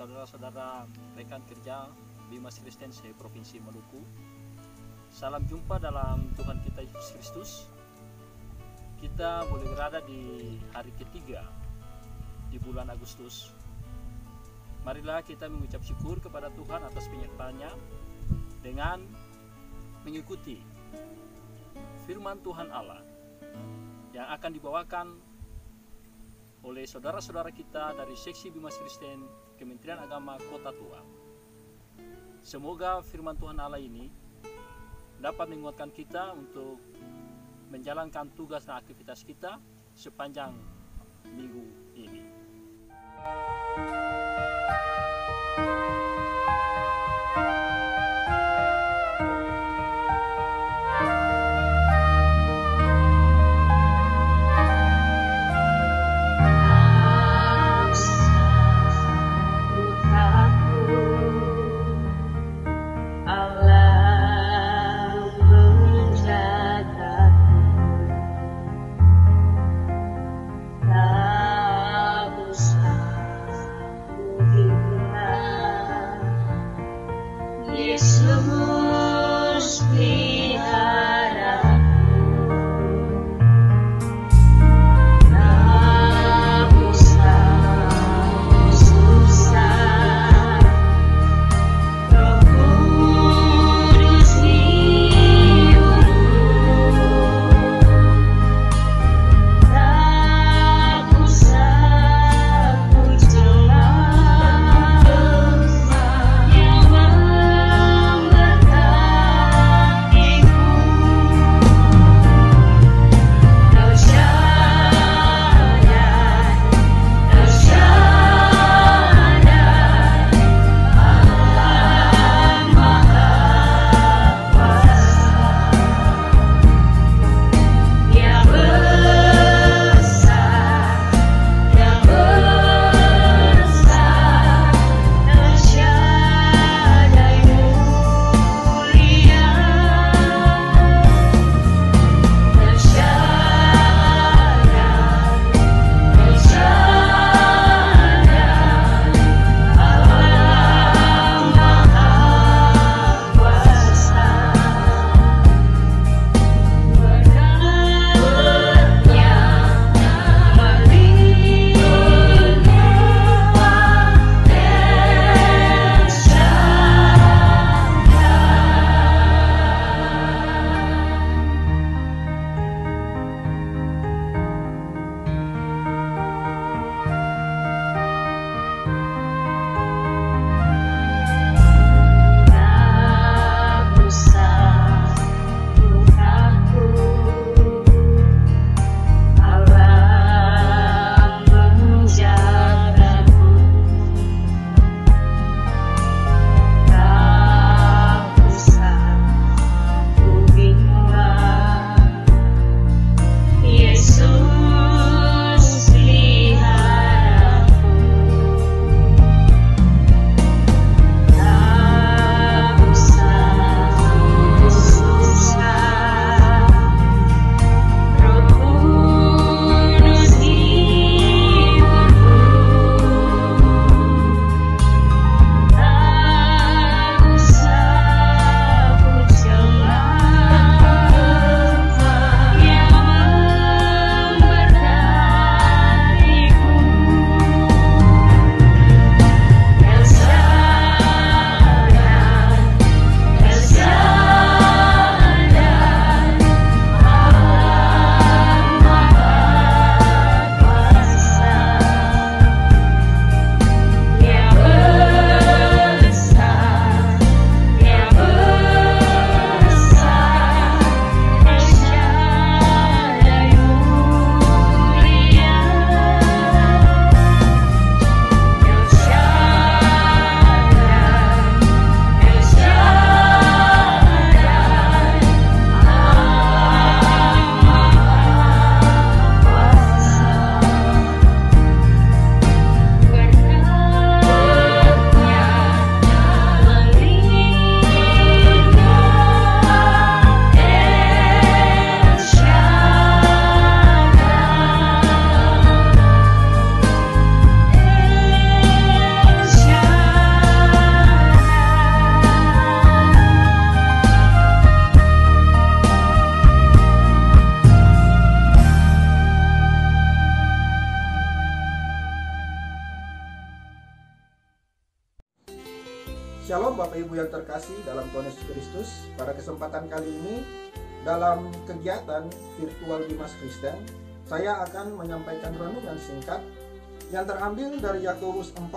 saudara-saudara rekan kerja Bimas Kristen Provinsi Maluku. Salam jumpa dalam Tuhan kita Yesus Kristus. Kita boleh berada di hari ketiga di bulan Agustus. Marilah kita mengucap syukur kepada Tuhan atas penyertaannya dengan mengikuti firman Tuhan Allah yang akan dibawakan oleh saudara-saudara kita dari seksi Bimas Kristen Kementerian Agama Kota Tua. Semoga firman Tuhan Allah ini dapat menguatkan kita untuk menjalankan tugas dan aktivitas kita sepanjang minggu ini. Shalom Bapak Ibu yang terkasih dalam Tuhan Yesus Kristus. Pada kesempatan kali ini dalam kegiatan virtual Bimas Kristen, saya akan menyampaikan renungan singkat yang terambil dari Yakobus 4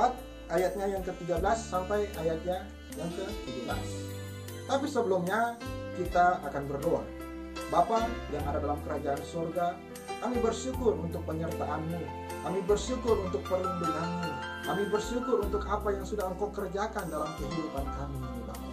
ayatnya yang ke-13 sampai ayatnya yang ke-17. Tapi sebelumnya kita akan berdoa. Bapa yang ada dalam kerajaan surga, kami bersyukur untuk penyertaan-Mu. Kami bersyukur untuk perlindungan-Mu. Kami bersyukur untuk apa yang sudah Engkau kerjakan dalam kehidupan kami ini, Bapa.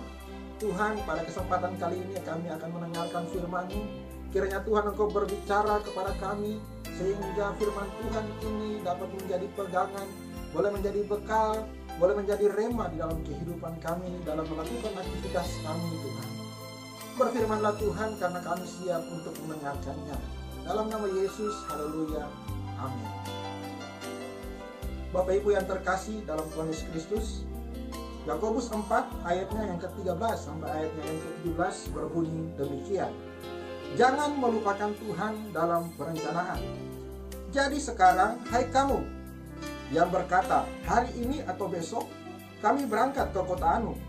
Tuhan, pada kesempatan kali ini kami akan mendengarkan firman-Mu. Kiranya Tuhan Engkau berbicara kepada kami, sehingga firman Tuhan ini dapat menjadi pegangan, boleh menjadi bekal, boleh menjadi rema di dalam kehidupan kami, dalam melakukan aktivitas kami, Tuhan. Berfirmanlah Tuhan, karena kami siap untuk mendengarkannya. Dalam nama Yesus, haleluya, amin. Bapak Ibu yang terkasih dalam Tuhan Yesus Kristus, Yakobus 4 ayatnya yang ke-13 sampai ayatnya yang ke-17 berbunyi demikian. Jangan melupakan Tuhan dalam perencanaan. Jadi sekarang, hai kamu yang berkata, hari ini atau besok kami berangkat ke kota Anu,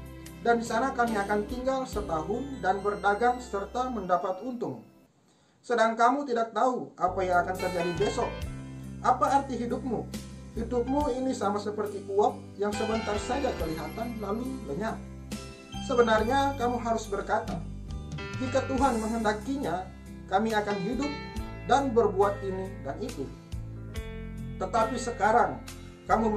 dan di sana kami akan tinggal setahun dan berdagang serta mendapat untung. Sedang kamu tidak tahu apa yang akan terjadi besok. Apa arti hidupmu? Hidupmu ini sama seperti uap yang sebentar saja kelihatan lalu lenyap. Sebenarnya kamu harus berkata, jika Tuhan menghendakinya, kami akan hidup dan berbuat ini dan itu. Tetapi sekarang kamu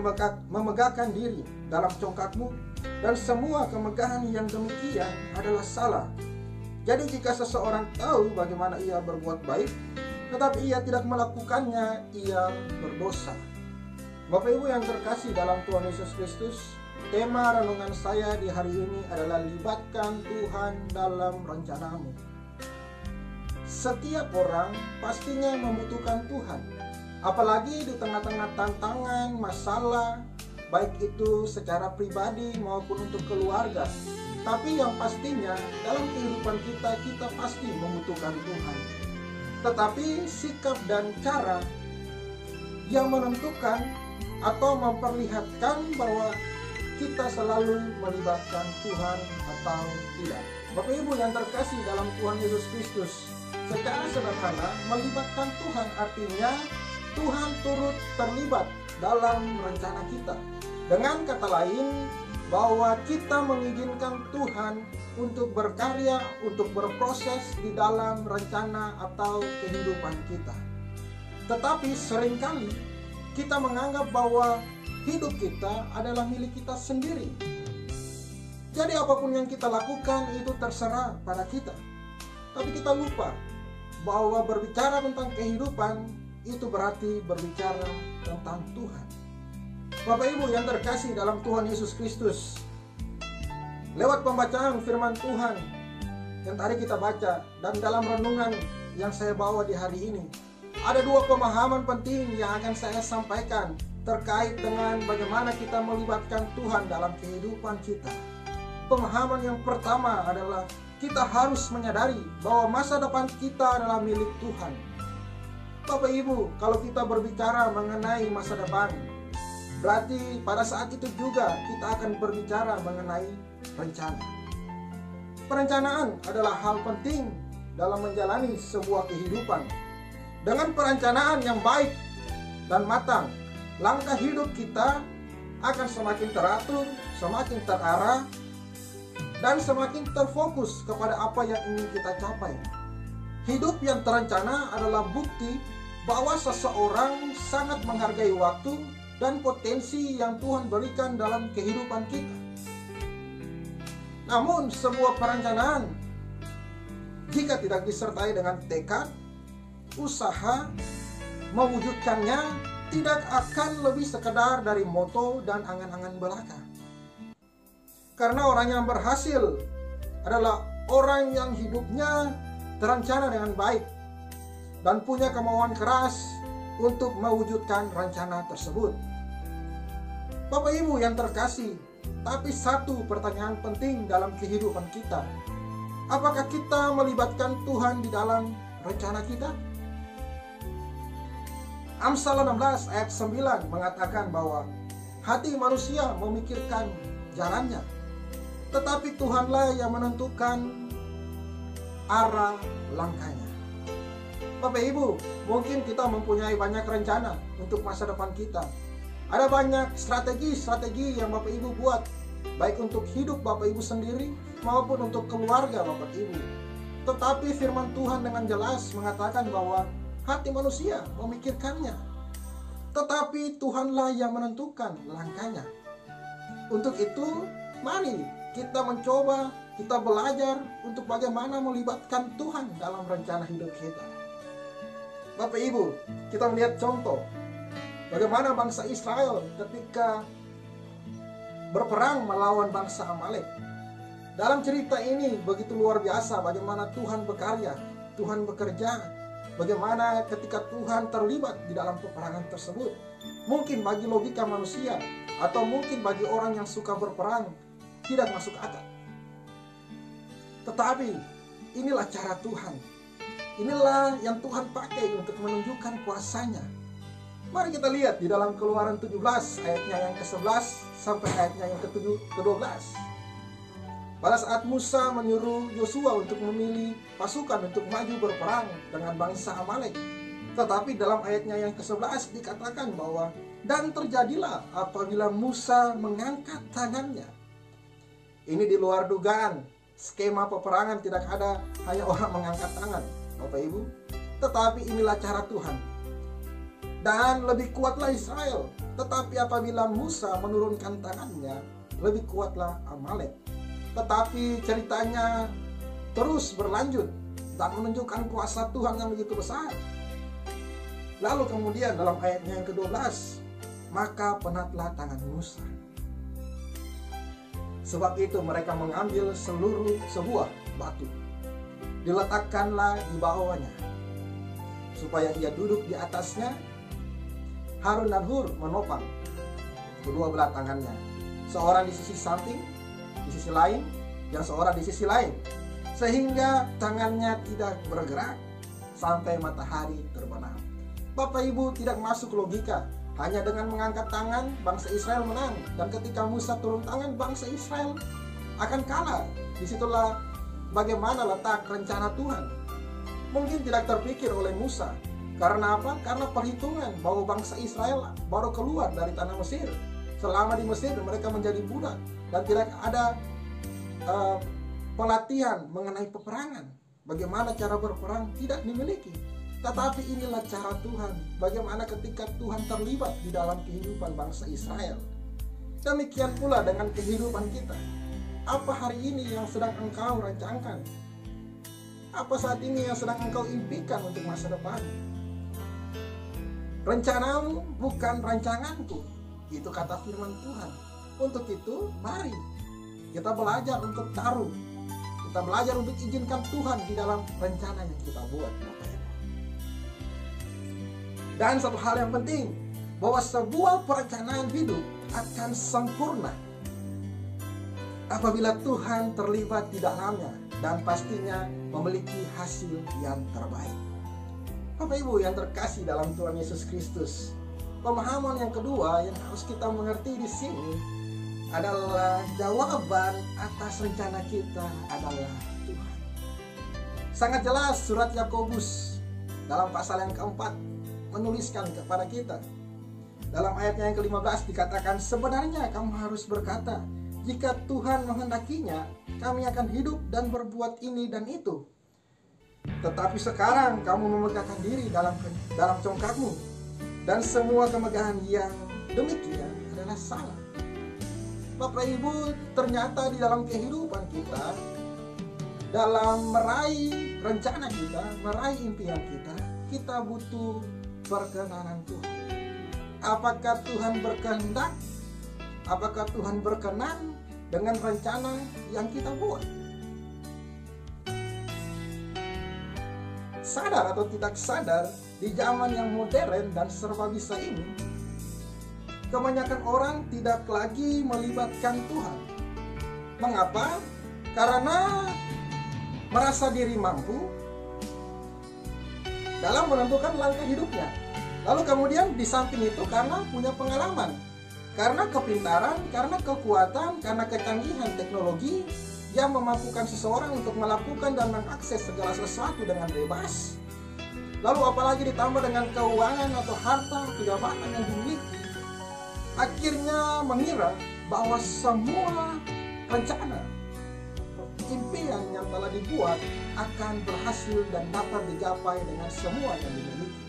memegahkan diri dalam congkakmu, dan semua kemegahan yang demikian adalah salah. Jadi jika seseorang tahu bagaimana ia berbuat baik, tetapi ia tidak melakukannya, ia berdosa. Bapak Ibu yang terkasih dalam Tuhan Yesus Kristus, tema renungan saya di hari ini adalah libatkan Tuhan dalam rencanamu. Setiap orang pastinya membutuhkan Tuhan, apalagi di tengah-tengah tantangan, masalah, baik itu secara pribadi maupun untuk keluarga. Tapi yang pastinya dalam kehidupan kita pasti membutuhkan Tuhan. Tetapi sikap dan cara yang menentukan atau memperlihatkan bahwa kita selalu melibatkan Tuhan atau tidak. Bapak Ibu yang terkasih dalam Tuhan Yesus Kristus, secara sederhana melibatkan Tuhan artinya Tuhan turut terlibat dalam rencana kita. Dengan kata lain, bahwa kita mengizinkan Tuhan untuk berkarya, untuk berproses di dalam rencana atau kehidupan kita. Tetapi seringkali kita menganggap bahwa hidup kita adalah milik kita sendiri. Jadi apapun yang kita lakukan itu terserah pada kita. Tapi kita lupa bahwa berbicara tentang kehidupan itu berarti berbicara tentang Tuhan. Bapak Ibu yang terkasih dalam Tuhan Yesus Kristus, lewat pembacaan firman Tuhan yang tadi kita baca dan dalam renungan yang saya bawa di hari ini, ada dua pemahaman penting yang akan saya sampaikan terkait dengan bagaimana kita melibatkan Tuhan dalam kehidupan kita. Pemahaman yang pertama adalah kita harus menyadari bahwa masa depan kita adalah milik Tuhan. Bapak Ibu, kalau kita berbicara mengenai masa depan, berarti pada saat itu juga kita akan berbicara mengenai rencana. Perencanaan adalah hal penting dalam menjalani sebuah kehidupan. Dengan perencanaan yang baik dan matang, langkah hidup kita akan semakin teratur, semakin terarah, dan semakin terfokus kepada apa yang ingin kita capai. Hidup yang terencana adalah bukti bahwa seseorang sangat menghargai waktu dan potensi yang Tuhan berikan dalam kehidupan kita. Namun sebuah perencanaan jika tidak disertai dengan tekad, usaha, mewujudkannya tidak akan lebih sekedar dari moto dan angan-angan belaka. Karena orang yang berhasil adalah orang yang hidupnya terencana dengan baik dan punya kemauan keras untuk mewujudkan rencana tersebut. Bapak Ibu yang terkasih, tapi satu pertanyaan penting dalam kehidupan kita. Apakah kita melibatkan Tuhan di dalam rencana kita? Amsal 16 ayat 9 mengatakan bahwa hati manusia memikirkan jalannya, tetapi Tuhanlah yang menentukan arah langkahnya. Bapak Ibu, mungkin kita mempunyai banyak rencana untuk masa depan kita. Ada banyak strategi yang Bapak Ibu buat, baik untuk hidup Bapak Ibu sendiri maupun untuk keluarga Bapak Ibu. Tetapi firman Tuhan dengan jelas mengatakan bahwa hati manusia memikirkannya, tetapi Tuhanlah yang menentukan langkahnya. Untuk itu, mari kita mencoba, kita belajar untuk bagaimana melibatkan Tuhan dalam rencana hidup kita. Bapak Ibu, kita melihat contoh bagaimana bangsa Israel ketika berperang melawan bangsa Amalek. Dalam cerita ini begitu luar biasa bagaimana Tuhan berkarya, Tuhan bekerja, bagaimana ketika Tuhan terlibat di dalam peperangan tersebut. Mungkin bagi logika manusia atau mungkin bagi orang yang suka berperang tidak masuk akal. Tetapi inilah cara Tuhan. Inilah yang Tuhan pakai untuk menunjukkan kuasanya. Mari kita lihat di dalam Keluaran 17 ayatnya yang ke-11 sampai ayatnya yang ke-12. Pada saat Musa menyuruh Yosua untuk memilih pasukan untuk maju berperang dengan bangsa Amalek. Tetapi dalam ayatnya yang ke-11 dikatakan bahwa dan terjadilah apabila Musa mengangkat tangannya. Ini di luar dugaan. Skema peperangan tidak ada hanya orang mengangkat tangan, Bapak Ibu. Tetapi inilah cara Tuhan. Dan lebih kuatlah Israel. Tetapi apabila Musa menurunkan tangannya, lebih kuatlah Amalek. Tetapi ceritanya terus berlanjut dan menunjukkan kuasa Tuhan yang begitu besar. Lalu kemudian dalam ayatnya yang ke-12, maka penatlah tangan Musa. Sebab itu mereka mengambil sebuah batu, diletakkanlah di bawahnya, supaya ia duduk di atasnya. Harun dan Hur menopang kedua belah tangannya, seorang di sisi samping, di sisi lain, yang seorang di sisi lain, sehingga tangannya tidak bergerak sampai matahari terbenam. Bapak Ibu, tidak masuk logika. Hanya dengan mengangkat tangan bangsa Israel menang, dan ketika Musa turun tangan bangsa Israel akan kalah. Disitulah bagaimana letak rencana Tuhan. Mungkin tidak terpikir oleh Musa. Karena apa? Karena perhitungan bahwa bangsa Israel baru keluar dari tanah Mesir. Selama di Mesir mereka menjadi budak dan tidak ada pelatihan mengenai peperangan. Bagaimana cara berperang tidak dimiliki. Tetapi inilah cara Tuhan. Bagaimana ketika Tuhan terlibat di dalam kehidupan bangsa Israel. Demikian pula dengan kehidupan kita. Apa hari ini yang sedang engkau rancangkan? Apa saat ini yang sedang engkau impikan untuk masa depan? Rencanamu bukan rancanganku. Itu kata firman Tuhan. Untuk itu, mari kita belajar untuk taruh. Kita belajar untuk izinkan Tuhan di dalam rencana yang kita buat. Dan satu hal yang penting, bahwa sebuah perencanaan hidup akan sempurna apabila Tuhan terlibat di dalamnya dan pastinya memiliki hasil yang terbaik. Bapak Ibu yang terkasih dalam Tuhan Yesus Kristus, pemahaman yang kedua yang harus kita mengerti di sini adalah jawaban atas rencana kita adalah Tuhan. Sangat jelas surat Yakobus dalam pasal yang keempat menuliskan kepada kita. Dalam ayatnya yang ke-15 dikatakan, sebenarnya kamu harus berkata, jika Tuhan menghendakinya, kami akan hidup dan berbuat ini dan itu. Tetapi sekarang kamu memegahkan diri dalam congkakmu, dan semua kemegahan yang demikian adalah salah. Bapak Ibu, ternyata di dalam kehidupan kita, dalam meraih rencana kita, meraih impian kita, kita butuh perkenanan Tuhan. Apakah Tuhan berkehendak? Apakah Tuhan berkenan dengan rencana yang kita buat? Sadar atau tidak sadar, di zaman yang modern dan serba bisa ini, kebanyakan orang tidak lagi melibatkan Tuhan. Mengapa? Karena merasa diri mampu dalam menentukan langkah hidupnya. Lalu kemudian di samping itu karena punya pengalaman. Karena kepintaran, karena kekuatan, karena kecanggihan teknologi yang memampukan seseorang untuk melakukan dan mengakses segala sesuatu dengan bebas. Lalu apalagi ditambah dengan keuangan atau harta kejabatan yang dimiliki, akhirnya mengira bahwa semua rencana impian yang telah dibuat akan berhasil dan dapat digapai dengan semua yang dimiliki.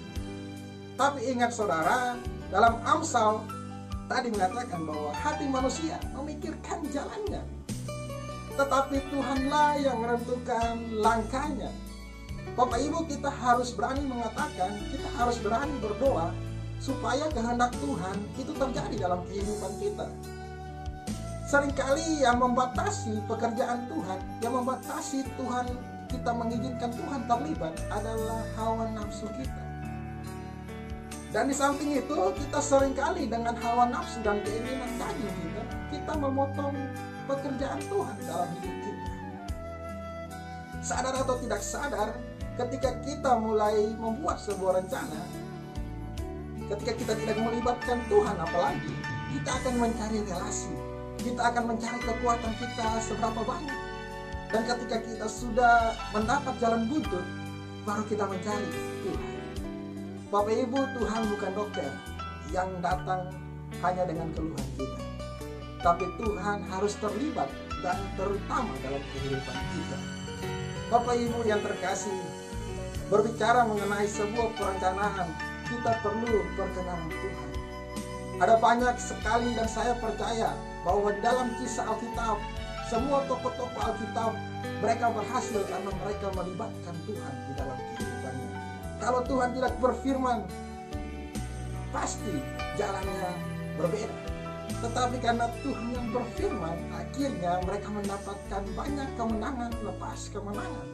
Tapi ingat saudara, dalam Amsal tadi mengatakan bahwa hati manusia memikirkan jalannya, tetapi Tuhanlah yang menentukan langkahnya. Bapak Ibu, kita harus berani mengatakan, kita harus berani berdoa supaya kehendak Tuhan itu terjadi dalam kehidupan kita. Seringkali yang membatasi pekerjaan Tuhan, yang membatasi Tuhan, kita mengizinkan Tuhan terlibat adalah hawa nafsu kita. Dan di samping itu, kita seringkali dengan hawa nafsu dan keinginan daging kita memotong pekerjaan Tuhan dalam hidup kita. Sadar atau tidak sadar, ketika kita mulai membuat sebuah rencana, ketika kita tidak melibatkan Tuhan apalagi, kita akan mencari relasi, kita akan mencari kekuatan kita seberapa banyak. Dan ketika kita sudah mendapat jalan buntu, baru kita mencari Tuhan. Bapak Ibu, Tuhan bukan dokter yang datang hanya dengan keluhan kita, tapi Tuhan harus terlibat dan terutama dalam kehidupan kita. Bapak Ibu yang terkasih, berbicara mengenai sebuah perencanaan, kita perlu perkenanan Tuhan. Ada banyak sekali dan saya percaya bahwa di dalam kisah Alkitab, semua tokoh-tokoh Alkitab, mereka berhasil karena mereka melibatkan Tuhan di dalam kehidupannya. Kalau Tuhan tidak berfirman, pasti jalannya berbeda. Tetapi karena Tuhan yang berfirman, akhirnya mereka mendapatkan banyak kemenangan lepas kemenangan,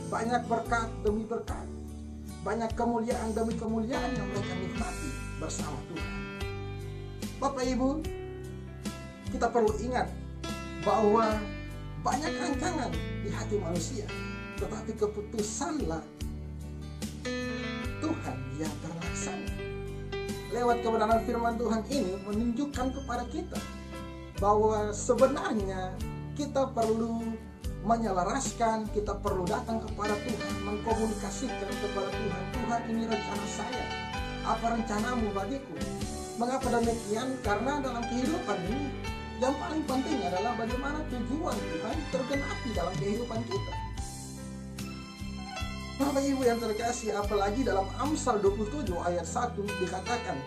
banyak berkat demi berkat, banyak kemuliaan demi kemuliaan yang mereka nikmati bersama Tuhan. Bapak Ibu, kita perlu ingat bahwa banyak rancangan di hati manusia, tetapi keputusanlah Tuhan yang terlaksana. Lewat kebenaran firman Tuhan ini menunjukkan kepada kita bahwa sebenarnya kita perlu menyelaraskan, kita perlu datang kepada Tuhan, mengkomunikasikan kepada Tuhan, Tuhan ini rencana saya, apa rencanamu bagiku? Mengapa demikian? Karena dalam kehidupan ini yang paling penting adalah bagaimana tujuan Tuhan tergenapi dalam kehidupan kita. Bapak Ibu yang terkasih, apalagi dalam Amsal 27 ayat 1 dikatakan,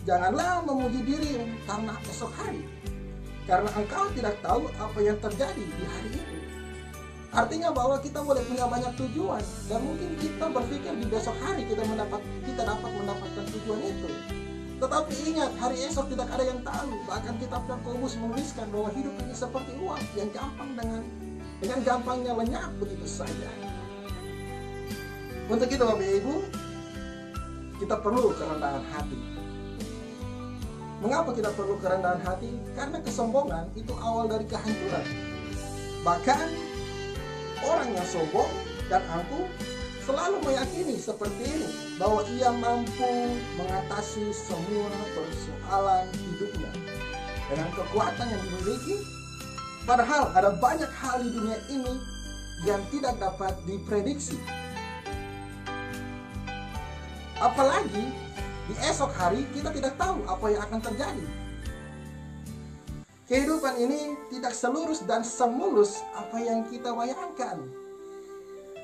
janganlah memuji diri karena esok hari, karena engkau tidak tahu apa yang terjadi di hari itu. Artinya bahwa kita boleh punya banyak tujuan, dan mungkin kita berpikir di besok hari kita dapat mendapatkan tujuan itu. Tetapi ingat, hari esok tidak ada yang tahu. Bahkan kitab Yakobus menuliskan bahwa hidup ini seperti uang yang gampang dengan gampangnya lenyap begitu saja. Untuk itu Bapak Ibu, kita perlu kerendahan hati. Mengapa kita perlu kerendahan hati? Karena kesombongan itu awal dari kehancuran. Bahkan orang yang sombong dan angkuh selalu meyakini seperti ini, bahwa ia mampu mengatasi semua persoalan hidupnya dengan kekuatan yang dimiliki. Padahal ada banyak hal di dunia ini yang tidak dapat diprediksi. Apalagi di esok hari kita tidak tahu apa yang akan terjadi. Kehidupan ini tidak selurus dan semulus apa yang kita bayangkan.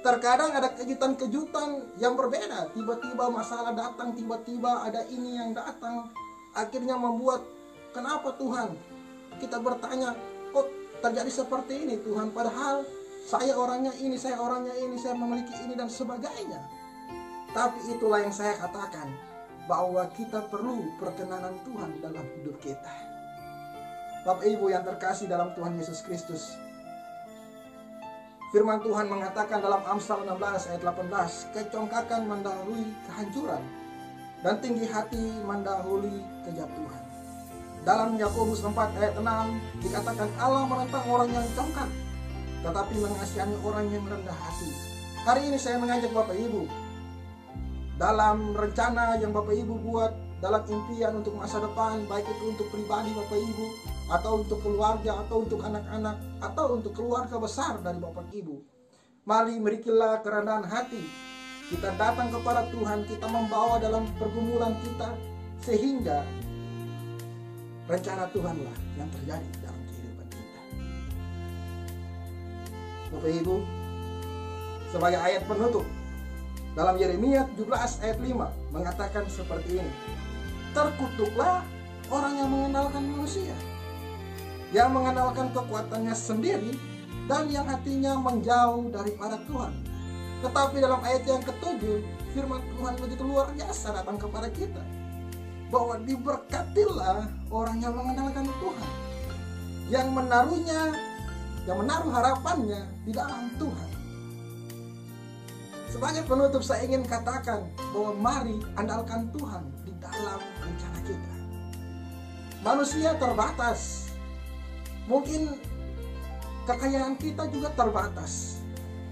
Terkadang ada kejutan-kejutan yang berbeda. Tiba-tiba masalah datang, tiba-tiba ada ini yang datang. Akhirnya membuat, kenapa Tuhan? Kita bertanya, kok terjadi seperti ini Tuhan? Padahal saya orangnya ini, saya orangnya ini, saya memiliki ini dan sebagainya. Tapi itulah yang saya katakan, bahwa kita perlu perkenanan Tuhan dalam hidup kita. Bapak Ibu yang terkasih dalam Tuhan Yesus Kristus, firman Tuhan mengatakan dalam Amsal 16 ayat 18, kecongkakan mendahului kehancuran dan tinggi hati mendahului kejatuhan. Dalam Yakobus 4 ayat 6 dikatakan Allah menentang orang yang congkak, tetapi mengasihani orang yang rendah hati. Hari ini saya mengajak Bapak Ibu, dalam rencana yang Bapak Ibu buat dalam impian untuk masa depan, baik itu untuk pribadi Bapak Ibu, atau untuk keluarga, atau untuk anak-anak, atau untuk keluarga besar dari Bapak Ibu. Mari berikanlah kerendahan hati. Kita datang kepada Tuhan, kita membawa dalam pergumulan kita, sehingga rencana Tuhanlah yang terjadi dalam kehidupan kita. Bapak Ibu, sebagai ayat penutup, dalam Yeremia 17 ayat 5 mengatakan seperti ini. Terkutuklah orang yang mengandalkan manusia, yang mengandalkan kekuatannya sendiri, dan yang hatinya menjauh daripada Tuhan. Tetapi dalam ayat yang ke-7, firman Tuhan begitu luar biasa datang kepada kita, bahwa diberkatilah orang yang mengandalkan Tuhan, yang menaruh harapannya di dalam Tuhan. Sebagai penutup, saya ingin katakan bahwa mari andalkan Tuhan di dalam rencana kita. Manusia terbatas, mungkin kekayaan kita juga terbatas,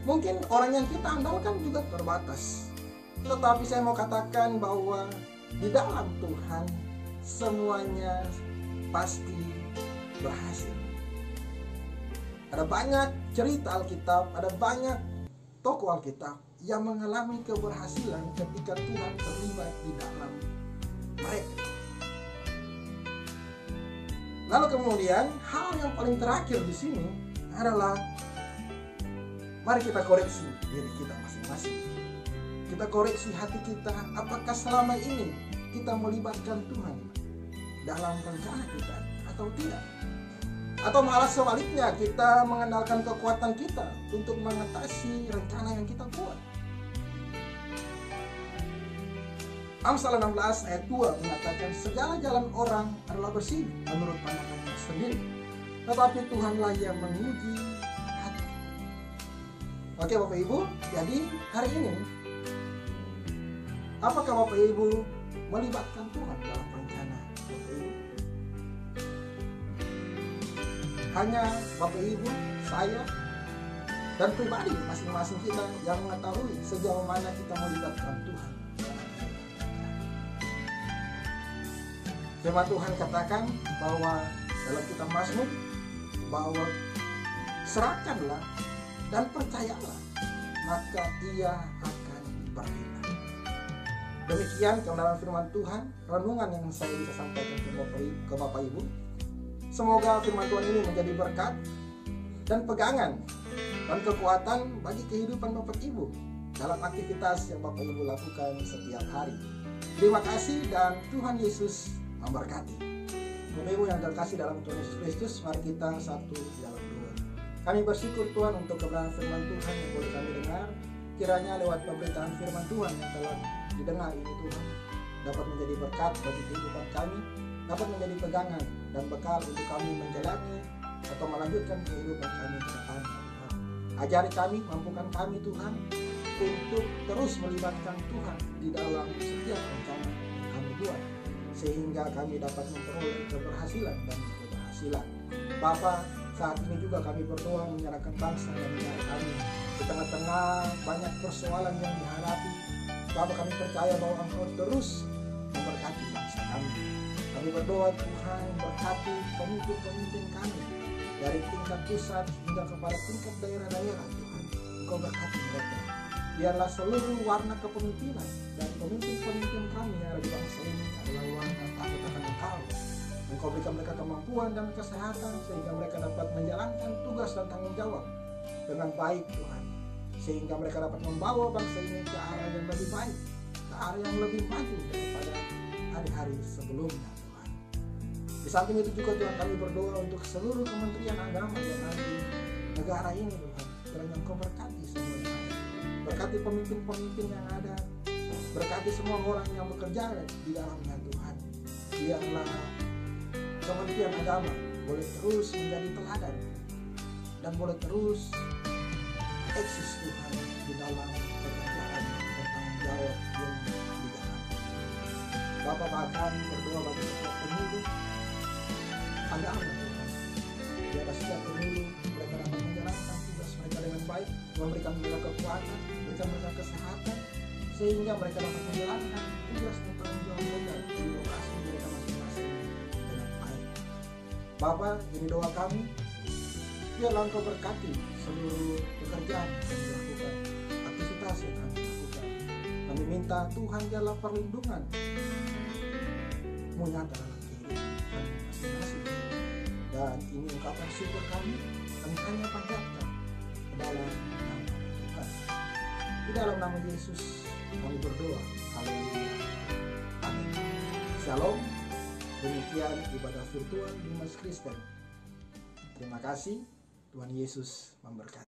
mungkin orang yang kita andalkan juga terbatas. Tetapi saya mau katakan bahwa di dalam Tuhan semuanya pasti berhasil. Ada banyak cerita Alkitab, ada banyak tokoh Alkitab yang mengalami keberhasilan ketika Tuhan terlibat di dalam mereka. Lalu kemudian hal yang paling terakhir di sini adalah mari kita koreksi diri kita masing-masing. Kita koreksi hati kita, apakah selama ini kita melibatkan Tuhan dalam rencana kita atau tidak? Atau malah sebaliknya, kita mengandalkan kekuatan kita untuk mengatasi rencana yang kita buat. Amsal 16 ayat 2 mengatakan segala jalan orang adalah bersih menurut pandangannya sendiri, tetapi Tuhanlah yang menguji hati. Oke Bapak Ibu, jadi hari ini apakah Bapak Ibu melibatkan Tuhan dalam rencana Bapak Ibu? Hanya Bapak Ibu, saya, dan pribadi masing-masing kita yang mengetahui sejauh mana kita melibatkan Tuhan. Firman Tuhan katakan bahwa dalam kitab Mazmur bahwa serahkanlah dan percayalah, maka ia akan bertindak. Demikian dalam firman Tuhan, renungan yang saya bisa sampaikan ke Bapak Ibu. Semoga firman Tuhan ini menjadi berkat dan pegangan dan kekuatan bagi kehidupan Bapak Ibu dalam aktivitas yang Bapak Ibu lakukan setiap hari. Terima kasih dan Tuhan Yesus memberkati. Bapak Ibu yang terkasih dalam Tuhan Yesus Kristus, mari kita satu di dalam doa. Kami bersyukur Tuhan untuk kebenaran firman Tuhan yang boleh kami dengar. Kiranya lewat pemberitaan firman Tuhan yang telah didengar ini Tuhan dapat menjadi berkat bagi kehidupan kami, dapat menjadi pegangan dan bekal untuk kami menjalani atau melanjutkan kehidupan kami ke depan Tuhan. Ajari kami, mampukan kami Tuhan untuk terus melibatkan Tuhan di dalam setiap rencana yang kami buat, sehingga kami dapat memperoleh keberhasilan dan keberhasilan. Bapa, saat ini juga kami berdoa menyerahkan bangsa dan negara kami di tengah-tengah banyak persoalan yang dihadapi. Bapa, kami percaya bahwa Engkau terus memberkati bangsa kami. Kami berdoa Tuhan berkati pemimpin-pemimpin kami dari tingkat pusat hingga kepada tingkat daerah-daerah Tuhan. Engkau berkati mereka. Biarlah seluruh warna kepemimpinan dan pemimpin-pemimpin kami yang ada di bangsa ini adalah warna takut akan Engkau. Engkau berikan mereka kemampuan dan kesehatan sehingga mereka dapat menjalankan tugas dan tanggung jawab dengan baik Tuhan. Sehingga mereka dapat membawa bangsa ini ke arah yang lebih baik, ke arah yang lebih maju daripada hari-hari sebelumnya Tuhan. Di samping itu juga Tuhan kami berdoa untuk seluruh kementerian agama yang ada di negara ini Tuhan. Kiranya Engkau berkati semuanya. Berkati pemimpin-pemimpin yang ada, berkati semua orang yang bekerja di dalamnya Tuhan. Biarlah Kementerian Agama boleh terus menjadi teladan dan boleh terus eksis Tuhan di dalam pekerjaan dan tanggung jawab yang dijalankan. Bapak bahkan berdoa bagi setiap pemilu agama Tuhan. Biarlah setiap pemilu mereka dapat menjalankan tugas mereka dengan baik, memberikan mereka kekuatan, memberikan mereka kesehatan, sehingga mereka dapat menjalankan tugas dan tanggung jawab mereka di Bapa, ini doa kami, biarlah Engkau berkati seluruh pekerjaan yang kami lakukan, aktivitas yang kami lakukan. Kami minta Tuhan biarlah perlindungan nyata dalam kehidupan kami masing-masing. Dan ini ungkapan syukur kami hanya panjatkan ke dalam nama Tuhan. Di dalam nama Yesus kami berdoa. Haleluya. Amin. Shalom. Demikian ibadah virtual Dimas Kristen. Terima kasih. Tuhan Yesus memberkati.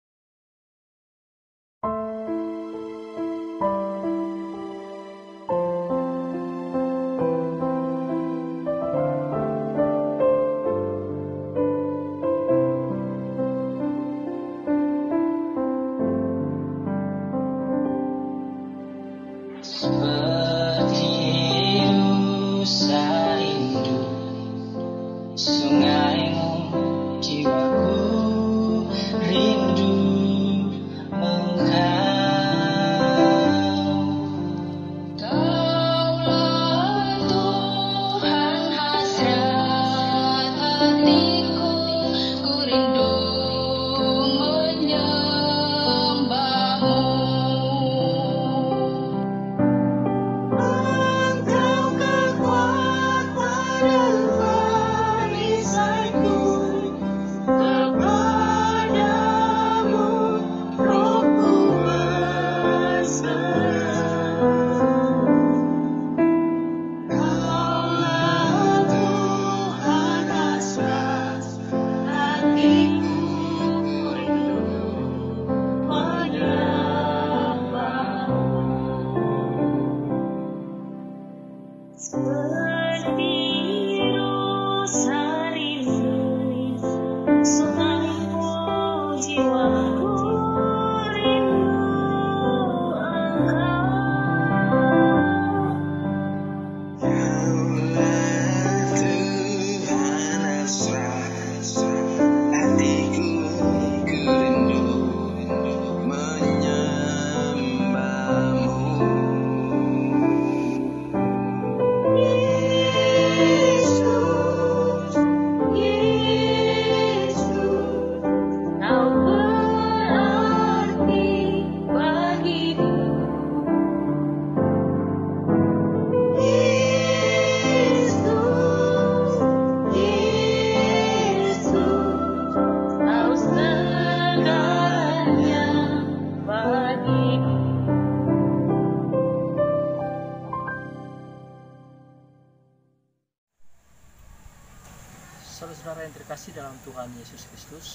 Saudara-saudara yang terkasih dalam Tuhan Yesus Kristus,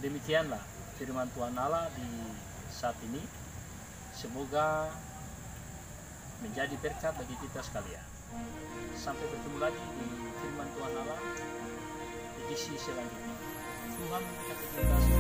demikianlah firman Tuhan Allah di saat ini. Semoga menjadi berkat bagi kita sekalian. Sampai bertemu lagi di firman Tuhan Allah edisi selanjutnya. Tuhan memberkati kita.